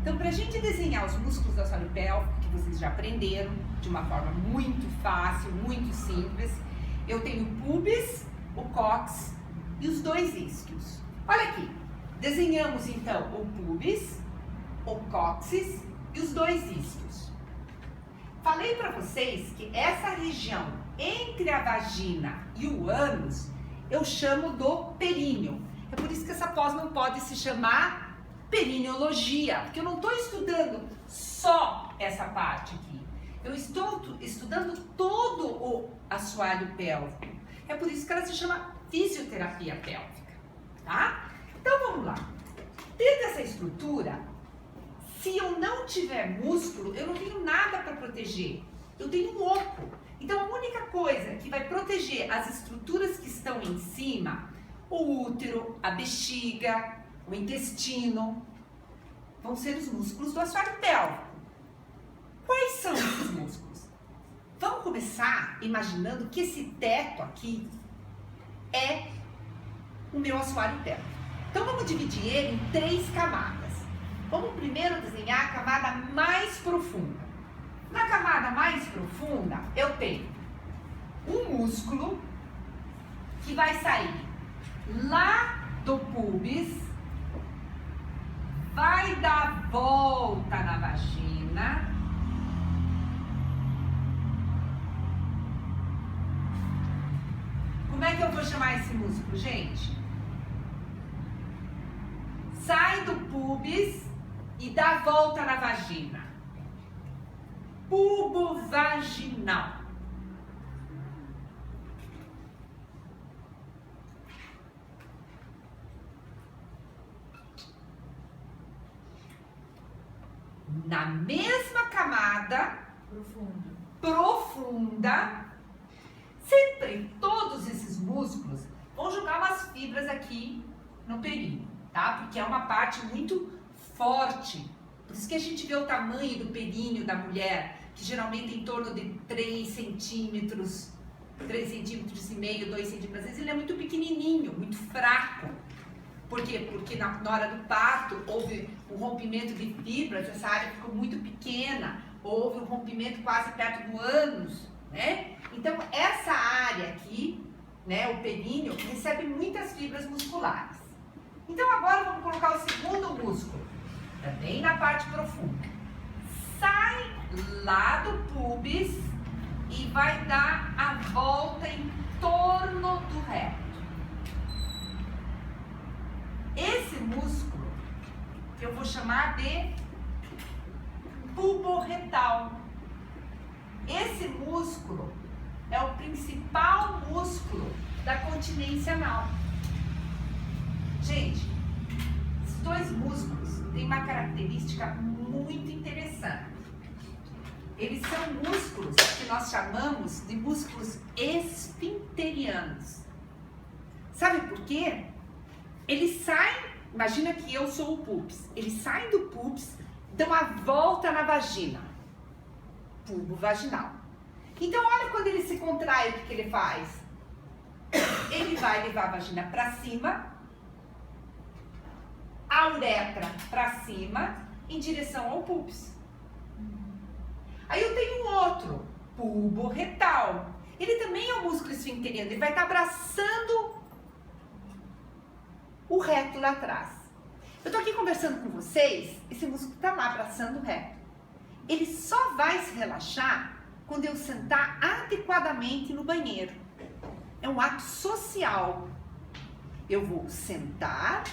Então, para a gente desenhar os músculos do assoalho pélvico, que vocês já aprenderam de uma forma muito fácil, muito simples, eu tenho o pubis, o cóccix e os dois isquios. Olha aqui, desenhamos então o pubis, o cóccix e os dois isquios. Falei para vocês que essa região entre a vagina e o ânus eu chamo do períneo. É por isso que essa pós não pode se chamar perineologia, porque eu não estou estudando só essa parte aqui. Eu estou estudando todo o assoalho pélvico. É por isso que ela se chama fisioterapia pélvica, tá? Então vamos lá. Dentro dessa estrutura, se eu não tiver músculo, eu não tenho nada para proteger. Eu tenho um oco. Então a única coisa que vai proteger as estruturas que estão em cima, o útero, a bexiga, o intestino, vão ser os músculos do assoalho pélvico. Quais são esses músculos? Vamos começar imaginando que esse teto aqui é o meu assoalho pélvico. Então vamos dividir ele em 3 camadas. Vamos primeiro desenhar a camada mais profunda. Na camada mais profunda eu tenho um músculo que vai sair lá do pubis, vai dar volta na vagina, como é que eu vou chamar esse músculo, gente? Sai do pubis e dá volta na vagina. Pubo vaginal. Na mesma camada profunda, sempre todos esses músculos vão jogar umas fibras aqui no períneo, tá? Porque é uma parte muito forte. Por isso que a gente vê o tamanho do períneo da mulher, que geralmente é em torno de 3 centímetros, 3 centímetros e meio, 2 centímetros. Às vezes ele é muito pequenininho, muito fraco. Por quê? Porque na hora do parto houve um rompimento de fibras, essa área ficou muito pequena, houve um rompimento quase perto do ânus, né? Então essa área aqui, né, o períneo, recebe muitas fibras musculares. Então agora vamos colocar o segundo músculo, também na parte profunda. Sai lá do pubis e vai dar a volta em torno do reto. Esse músculo eu vou chamar de pubo-retal. Esse músculo é o principal músculo da continência anal. Gente, esses dois músculos têm uma característica muito interessante. Eles são músculos que nós chamamos de músculos esfinterianos. Sabe por quê? Eles saem, imagina que eu sou o pubis, eles saem do pubis, dão a volta na vagina, pubo vaginal. Então olha quando ele se contrai, o que ele faz? Ele vai levar a vagina para cima, a uretra para cima, em direção ao pubis. Aí eu tenho um outro, pubo retal. Ele também é um músculo esfinteriano, ele vai estar abraçando o reto lá atrás. Eu tô aqui conversando com vocês, esse músculo tá lá abraçando o reto. Ele só vai se relaxar quando eu sentar adequadamente no banheiro. É um ato social. Eu vou sentar,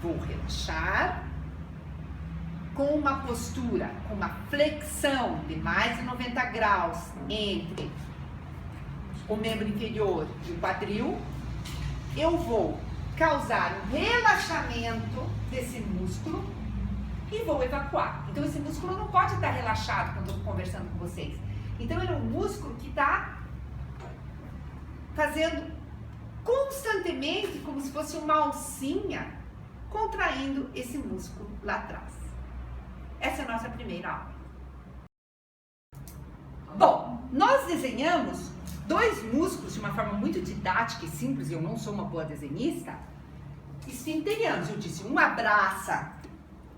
vou relaxar, com uma postura, com uma flexão de mais de 90 graus entre o membro inferior e o quadril. Eu vou causar um relaxamento desse músculo e vou evacuar. Então esse músculo não pode estar relaxado quando eu estou conversando com vocês. Então ele é um músculo que está fazendo constantemente, como se fosse uma alcinha, contraindo esse músculo lá atrás. Essa é a nossa primeira aula. Bom, nós desenhamos dois músculos de uma forma muito didática e simples, e eu não sou uma boa desenhista, esfinterianos. Eu disse, um abraça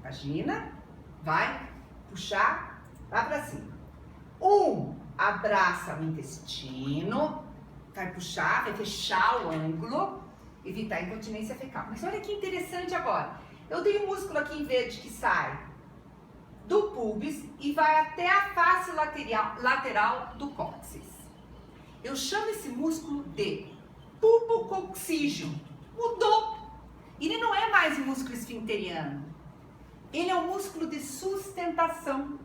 Imagina, vai puxar lá pra cima. Abraça o intestino, vai puxar, vai fechar o ângulo, evitar a incontinência fecal. Mas olha que interessante agora. Eu tenho um músculo aqui em verde que sai do pubis e vai até a face lateral do cóccix. Eu chamo esse músculo de pubococcígeo. Mudou. Ele não é mais um músculo esfinteriano. Ele é um músculo de sustentação.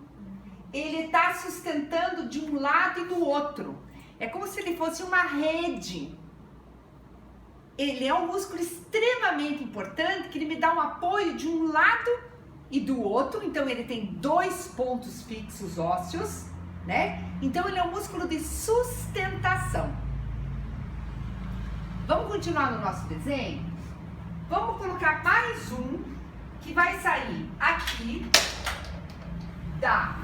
Ele está sustentando de um lado e do outro. É como se ele fosse uma rede. Ele é um músculo extremamente importante, que ele me dá um apoio de um lado e do outro. Então ele tem 2 pontos fixos ósseos, né? Então ele é um músculo de sustentação. Vamos continuar no nosso desenho? Vamos colocar mais um que vai sair aqui da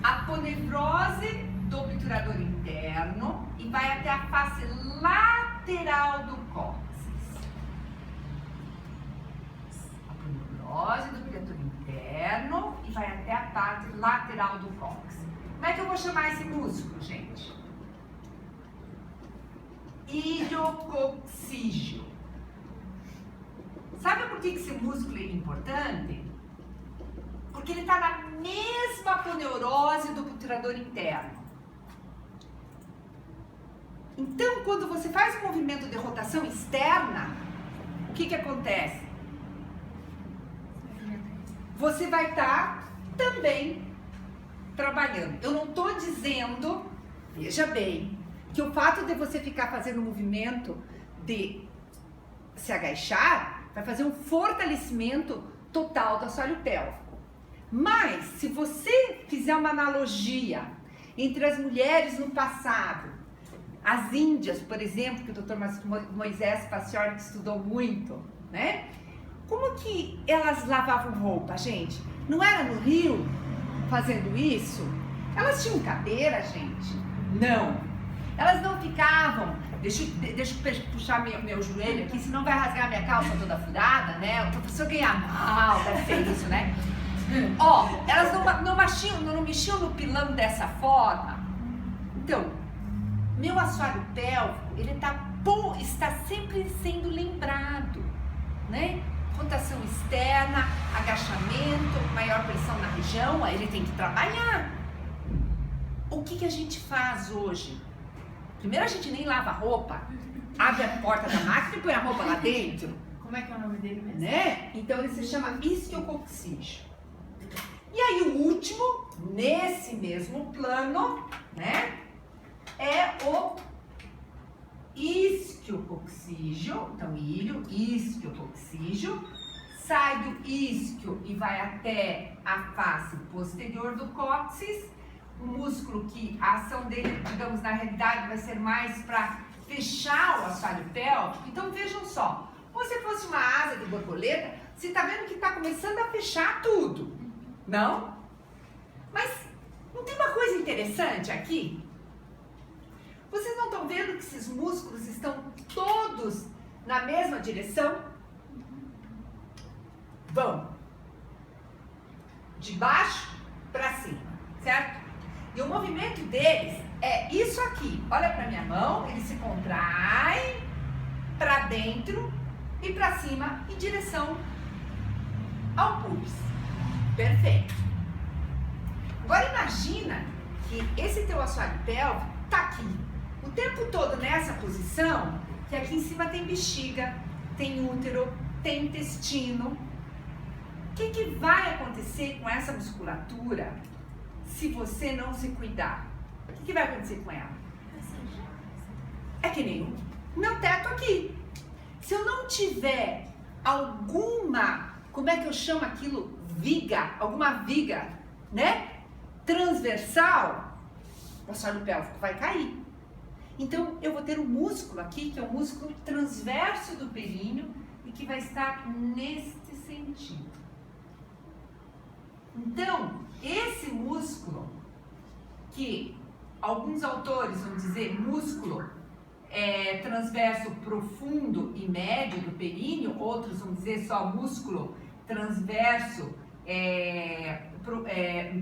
aponevrose do obturador interno e vai até a face lateral do cóccix. Aponevrose do obturador interno e vai até a parte lateral do cóccix. Como é que eu vou chamar esse músculo, gente? Iliococcígeo. Sabe por que esse músculo é importante? Porque ele está na mesma aponeurose do obturador interno. Então, quando você faz um movimento de rotação externa, o que acontece? Você vai estar também trabalhando. Eu não estou dizendo, veja bem, que o fato de você ficar fazendo o movimento de se agachar vai fazer um fortalecimento total do assoalho pélvico. Mas, se você fizer uma analogia entre as mulheres no passado, as índias, por exemplo, que o Dr. Moisés Pacior estudou muito, né? Como que elas lavavam roupa, gente? Não era no rio fazendo isso? Elas tinham cadeira, gente? Não. Elas não ficavam... Deixa eu puxar meu joelho aqui, senão vai rasgar minha calça toda furada, né? O professor ganha mal, deve ser isso, né? Ó, elas não mexiam no pilão dessa forma. Então, meu assoalho pélvico, ele está sempre sendo lembrado, né? Rotação externa, agachamento, maior pressão na região, aí ele tem que trabalhar. O que a gente faz hoje? Primeiro a gente nem lava a roupa, abre a porta da máquina e põe a roupa lá dentro. Como é que é o nome dele mesmo? Né? Então ele se chama isquiococcígeo. E aí o último, nesse mesmo plano, né, é o isquiococcígeo. Então ilho, isquiococcígeo, sai do isquio e vai até a face posterior do cóccix. Um músculo que a ação dele, digamos, na realidade vai ser mais para fechar o assoalho pélvico. Então vejam só, como se fosse uma asa de borboleta, você está vendo que está começando a fechar tudo, não? Mas não tem uma coisa interessante aqui? Vocês não estão vendo que esses músculos estão todos na mesma direção? Vão de baixo para cima, certo? E o movimento deles é isso aqui. Olha para minha mão, ele se contrai para dentro e para cima em direção ao pubis. Perfeito. Agora imagina que esse teu assoalho pélvico tá aqui o tempo todo nessa posição, que aqui em cima tem bexiga, tem útero, tem intestino. O que vai acontecer com essa musculatura se você não se cuidar? O que vai acontecer com ela? É que nem o meu teto aqui. Se eu não tiver alguma, como é que eu chamo aquilo? Viga, alguma viga, né? Transversal, o assoalho pélvico vai cair. Então, eu vou ter um músculo aqui, que é o músculo transverso do períneo e que vai estar neste sentido. Então, esse músculo, que alguns autores vão dizer músculo transverso profundo e médio do períneo, outros vão dizer só músculo transverso,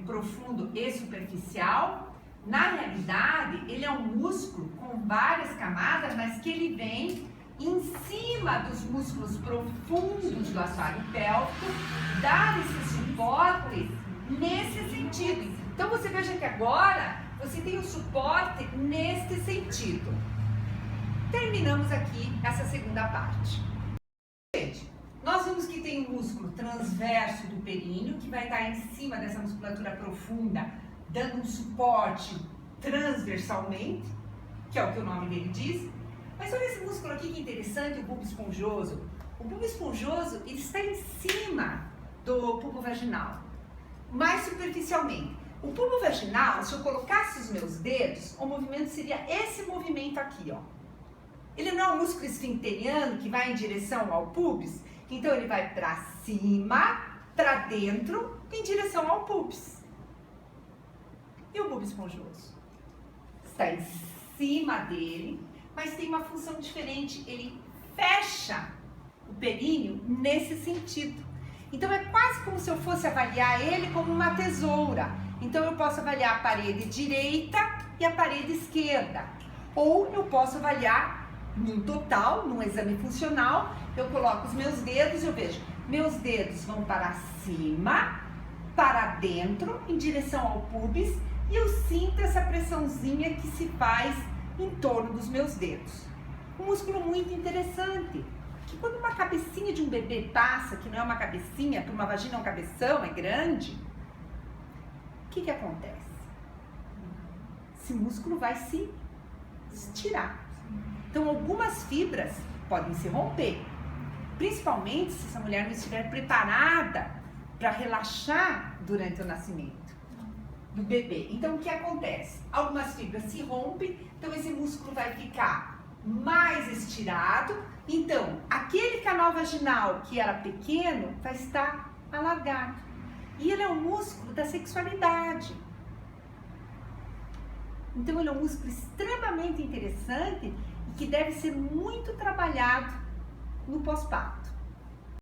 profundo e superficial. Na realidade, ele é um músculo com várias camadas, mas que ele vem em cima dos músculos profundos do assoalho pélvico, dar esse suporte nesse sentido. Então você veja que agora você tem o suporte neste sentido. Terminamos aqui essa segunda parte. Gente, nós vimos que tem um músculo transverso do períneo, que vai estar em cima dessa musculatura profunda, dando um suporte transversalmente, que é o que o nome dele diz. Mas olha esse músculo aqui que interessante, o bulbo esponjoso. O bulbo esponjoso, ele está em cima do bulbo vaginal, mais superficialmente. O bulbo vaginal, se eu colocasse os meus dedos, o movimento seria esse movimento aqui, ó. Ele não é um músculo esfincteriano que vai em direção ao pubis, então ele vai para cima, para dentro, em direção ao pubis. E o bulbo esponjoso? Está em cima dele, mas tem uma função diferente, ele fecha o períneo nesse sentido. Então é quase como se eu fosse avaliar ele como uma tesoura. Então eu posso avaliar a parede direita e a parede esquerda. Ou eu posso avaliar num total, num exame funcional, eu coloco os meus dedos e eu vejo, meus dedos vão para cima, para dentro, em direção ao pubis, e eu sinto essa pressãozinha que se faz em torno dos meus dedos. Um músculo muito interessante, que quando uma cabecinha de um bebê passa, que não é uma cabecinha, para uma vagina é um cabeção, é grande, o que acontece? Esse músculo vai se estirar. Então algumas fibras podem se romper, principalmente se essa mulher não estiver preparada para relaxar durante o nascimento do bebê. Então o que acontece? Algumas fibras se rompem, então esse músculo vai ficar mais estirado, então aquele canal vaginal que era pequeno vai estar alargado. E ele é um músculo da sexualidade. Então ele é um músculo extremamente interessante e que deve ser muito trabalhado no pós-parto.